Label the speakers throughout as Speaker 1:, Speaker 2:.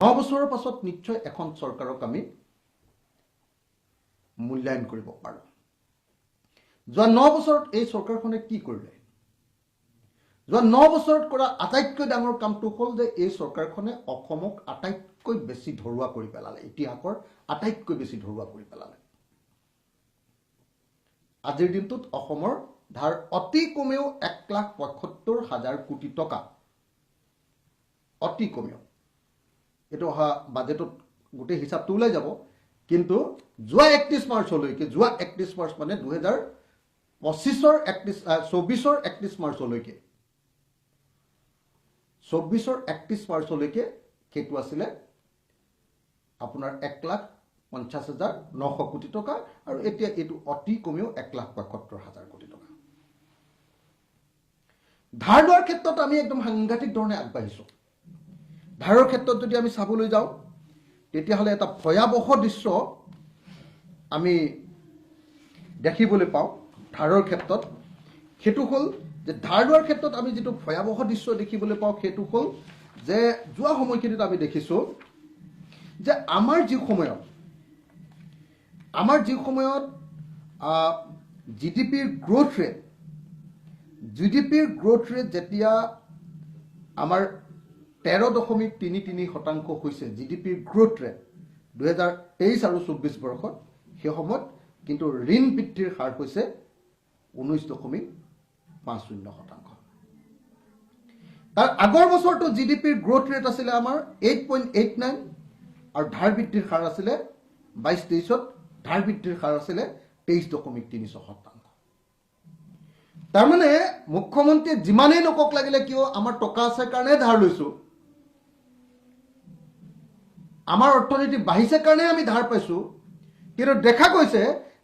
Speaker 1: 9 বছৰৰ পাছত নিশ্চয় এখন চৰকাৰক আমি মূল্যায়ন কৰিব পাৰোঁ। যোৱা 9 বছৰত এই চৰকাৰখনে কি কৰিলে? যোৱা 9 বছৰত কৰা আটাইতকৈ ডাঙৰ কামটো হ'ল যে এই চৰকাৰখনে অসমক আটাইতকৈ বেছি ধৰুৱা কৰি পেলালে, ইতিহাসৰ আটাইতকৈ বেছি ধৰুৱা কৰি পেলালে। আজিৰ দিনটোত অসমৰ ধাৰ অতি কমেও 1,75,000 কোটি টকা, অতি কমেও। এইটো অহা বাজেটত গোটেই হিচাপটো ওলাই যাব, কিন্তু যোৱা 31 মাৰ্চলৈকে, যোৱা 31 মাৰ্চ মানে 2024ৰ 31 মাৰ্চলৈকে, 24ৰ 31 মাৰ্চলৈকে সেইটো আছিলে আপোনাৰ 1,50,900 কোটি টকা, আৰু এতিয়া এইটো অতি কমেও 1,75,000 কোটি টকা। ধাৰ লোৱাৰ ক্ষেত্ৰত আমি একদম সাংঘাতিক ধৰণে আগবাঢ়িছোঁ। ধাৰৰ ক্ষেত্ৰত যদি আমি চাবলৈ যাওঁ, তেতিয়াহ'লে এটা ভয়াৱহ দৃশ্য আমি দেখিবলৈ পাওঁ ধাৰৰ ক্ষেত্ৰত। সেইটো হ'ল যে ধাৰ লোৱাৰ ক্ষেত্ৰত আমি যিটো ভয়াৱহ দৃশ্য দেখিবলৈ পাওঁ, সেইটো হ'ল যে যোৱা সময়খিনিত আমি দেখিছোঁ যে আমাৰ যি সময়ত জিডিপিৰ গ্ৰোথ ৰেট যেতিয়া আমাৰ 13.33% হৈছে জিডিপিৰ গ্ৰোথ ৰেট 2023 আৰু 24 বৰ্ষত, সেই সময়ত কিন্তু ঋণ বৃদ্ধিৰ হাৰ হৈছে 19.50%। তাৰ আগৰ বছৰটো জিডিপিৰ গ্ৰোথ ৰেট আছিলে আমাৰ 8.89, আৰু ধাৰ বৃদ্ধিৰ হাৰ আছিলে 22-23ত ধাৰ বৃদ্ধিৰ হাৰ আছিলে 23.3%। তাৰমানে মুখ্যমন্ত্ৰীয়ে যিমানেই নকক লাগিলে কিয়, আমাৰ টকা আছে কাৰণে ধাৰ লৈছোঁ, আমাৰ অৰ্থনীতি বাঢ়িছে কাৰণে আমি ধাৰ পাইছোঁ, কিন্তু দেখা গৈছে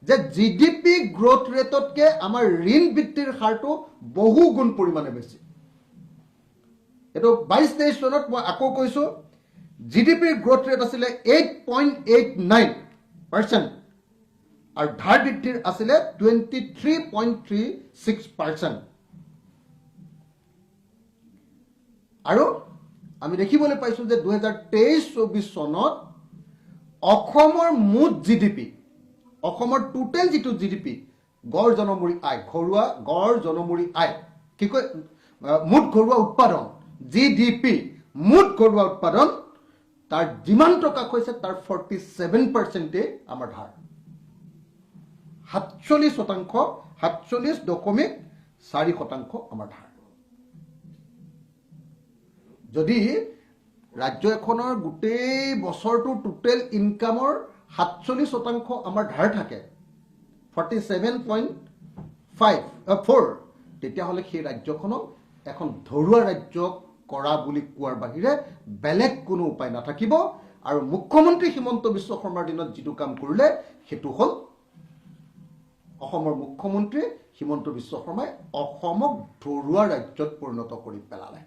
Speaker 1: যে জিডিপি গ্ৰোথ ৰেটতকৈ আমাৰ ঋণ বৃদ্ধিৰ হাৰটো বহু গুণ পৰিমাণে বেছি। এইটো 22-23 চনত মই আকৌ কৈছোঁ, জিডিপিৰ গ্ৰোথ ৰেট আছিলে 8.89%, আৰু ধাৰ বৃদ্ধিৰ আছিলে 23.36%। আৰু আমি দেখিবলৈ পাইছোঁ যে 2023-24 চনত অসমৰ মুঠ জিডিপি, অসমৰ টোটেল যিটো জিডিপি, গড় জনমূৰি আয়, গড় জনমূৰি আয়, কি কয়, মুঠ ঘৰুৱা উৎপাদন, জিডিপি, মুঠ ঘৰুৱা উৎপাদন, তাৰ যিমান টকা হৈছে তাৰ 47%ই আমাৰ ধাৰ। 47.4% আমাৰ ধাৰ। যদি ৰাজ্য এখনৰ গোটেই বছৰটো টোটেল ইনকামৰ 47% আমাৰ ধাৰ থাকে, 47.4, তেতিয়াহ'লে সেই ৰাজ্যখনক এখন ধৰুৱা ৰাজ্য কৰা বুলি কোৱাৰ বাহিৰে বেলেগ কোনো উপায় নাথাকিব। আৰু মুখ্যমন্ত্ৰী হিমন্ত বিশ্ব শৰ্মাৰ দিনত যিটো কাম কৰিলে, সেইটো হ'ল অসমৰ মুখ্যমন্ত্ৰী হিমন্ত বিশ্ব শৰ্মাই অসমক ধৰুৱা ৰাজ্যত পৰিণত কৰি পেলালে।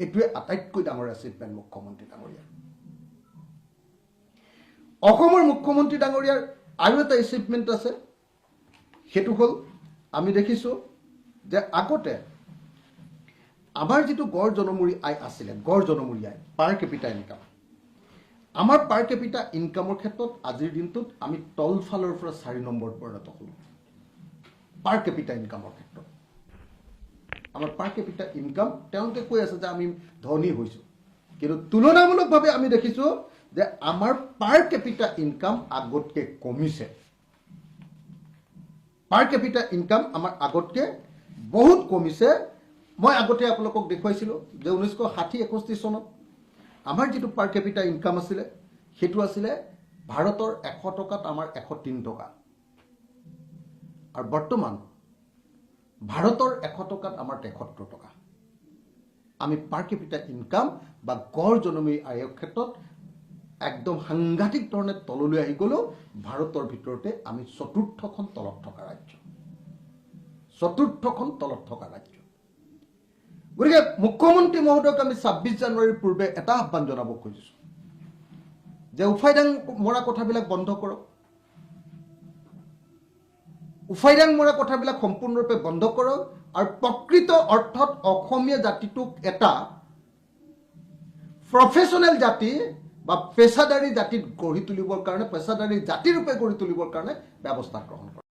Speaker 1: এইটোৱে আটাইতকৈ ডাঙৰ এচিভমেণ্ট মুখ্যমন্ত্ৰী ডাঙৰীয়াৰ। অসমৰ মুখ্যমন্ত্ৰী ডাঙৰীয়াৰ আৰু এটা এচিভমেণ্ট আছে, সেইটো হ'ল আমি দেখিছোঁ যে আগতে আমাৰ যিটো গড় জনমূৰি আয় আছিলে, গড় জনমূৰি আয়, পাৰ কেপিটা ইনকাম, আমাৰ পাৰ কেপিটা ইনকামৰ ক্ষেত্ৰত আজিৰ দিনটোত আমি তলফালৰ পৰা 4 নম্বৰত পৰিণত হ'লোঁ। পাৰ কেপিটা ইনকামৰ ক্ষেত্ৰত আমাৰ পাৰ কেপিটা ইনকাম, তেওঁলোকে কৈ আছে যে আমি ধনী হৈছোঁ, কিন্তু তুলনামূলকভাৱে আমি দেখিছোঁ যে আমাৰ পাৰ কেপিটা ইনকাম আগতকৈ কমিছে। পাৰ কেপিটা ইনকাম আমাৰ আগতকৈ বহুত কমিছে। মই আগতে আপোনালোকক দেখুৱাইছিলোঁ যে 1960-61 চনত আমাৰ যিটো পাৰ কেপিটা ইনকাম আছিলে, সেইটো আছিলে ভাৰতৰ 100 টকাত আমাৰ 103 টকা, আৰু বৰ্তমান ভাৰতৰ 100 টকাত আমাৰ 73 টকা। আমি পাৰ কেপিটা ইনকাম বা গড় জনমূৰি আয়ৰ ক্ষেত্ৰত একদম সাংঘাতিক ধৰণে তললৈ আহি গ'লো। ভাৰতৰ ভিতৰতে আমি চতুৰ্থখন তলত থকা ৰাজ্য, গতিকে মুখ্যমন্ত্ৰী মহোদয়ক আমি 26 জানুৱাৰীৰ পূৰ্বে এটা আহ্বান জনাব খুজিছোঁ যে উফাইদাং মৰা কথাবিলাক বন্ধ কৰক। উফাইদাং মৰা কথাবিলাক সম্পূৰ্ণৰূপে বন্ধ কৰক, আৰু প্ৰকৃত অৰ্থত অসমীয়া জাতিটোক এটা প্ৰফেশ্যনেল জাতি বা পেছাদাৰী জাতি গঢ়ি তুলিবৰ কাৰণে পেছাদাৰী জাতিৰূপে গঢ়ি তুলিবৰ কাৰণে ব্যৱস্থা গ্ৰহণ কৰে